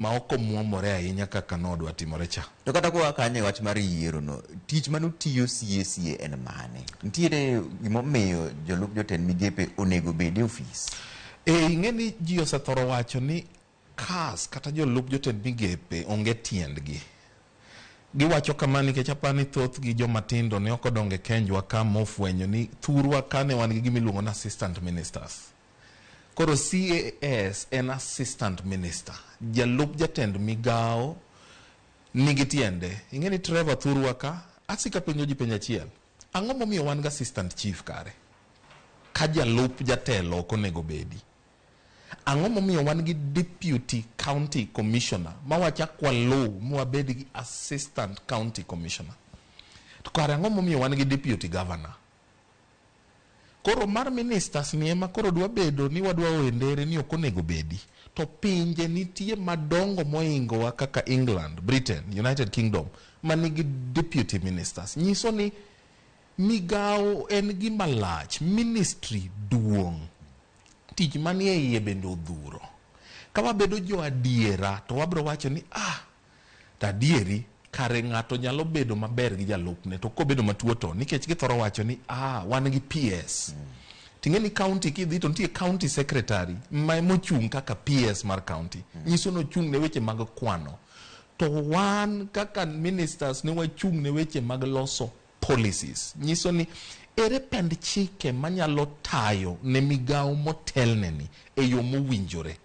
ma ok omuomore ahinya kaka nodwa timore cha. To kata kwa kanye wach mar yiero no, tich manutiyo CACA en mane? Ntiere gimomiyo jolup jotend migepe onego bede ofis? Ing'eni ji osethoro wacho ni kas kata jolup jotend migepe onge tiendgi. Giwacho kama nikech apani thoth gi jomatindo ne ok odonge kenjwa ka mofwenyo ni thurwa kane wan gi gimiluongo na assistant ministers. Koro CAS en assistant minister. Jalup jatend migao nigi tiende. Ing'eni Trevor thurwa ka asika penjo ji penjo achiel. Ang'o momiyo wan ga assistant chief kare? Ka jalup jatelo ok onego bedi. Ang'o momiyo wan gi deputy county commissioner mawacha kwa law mwabed gi assistant county commissioner. To kare ang'o momiyo wan gi deputy governor? Koro mar ministers ni ema koro dwa bedo ni wadwa ndere ni ok onego bedi. To pinje nitie madongo moingowa kaka England, Britain, United Kingdom manigi deputy ministers. Nyiso ni migao en gima lach, ministry duong'. Tich manie iye bende odhuro. Ka wabedo jo adiera to wabro wacho ni tadieri kare ng'ato nyalo bedo maber gi jalupne to kobedo matuo to nikech githoro wacho ni wan gi PS. Ting'eni county kidhi to nitie county secretary ma mochung' kaka PS mar county. Nyiso no chung' ne weche mag kwano. To wan kaka ministers ne wachung' ne weche mag loso policies. Nyiso ni ere pend chike manyalo tayo ne migao motelneni e yo mowinjore.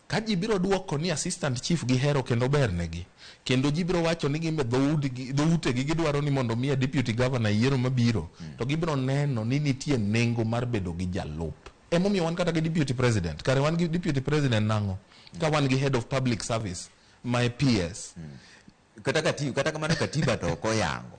Ka ji biro duoko ni assistant chief gihero kendo bernegi, kendo ji biro wacho ni gimbe dhoutegi gidwaro ni mondo miya deputy governor yiero mabiro, to gibiro neno ni nitie nengo mar bedo gi jalup. Emomiyo wan kata gi deputy president. Kare wan gi deputy president nango ka wan gi head of public service, my PS. Kata kamano katiba to ok oyango.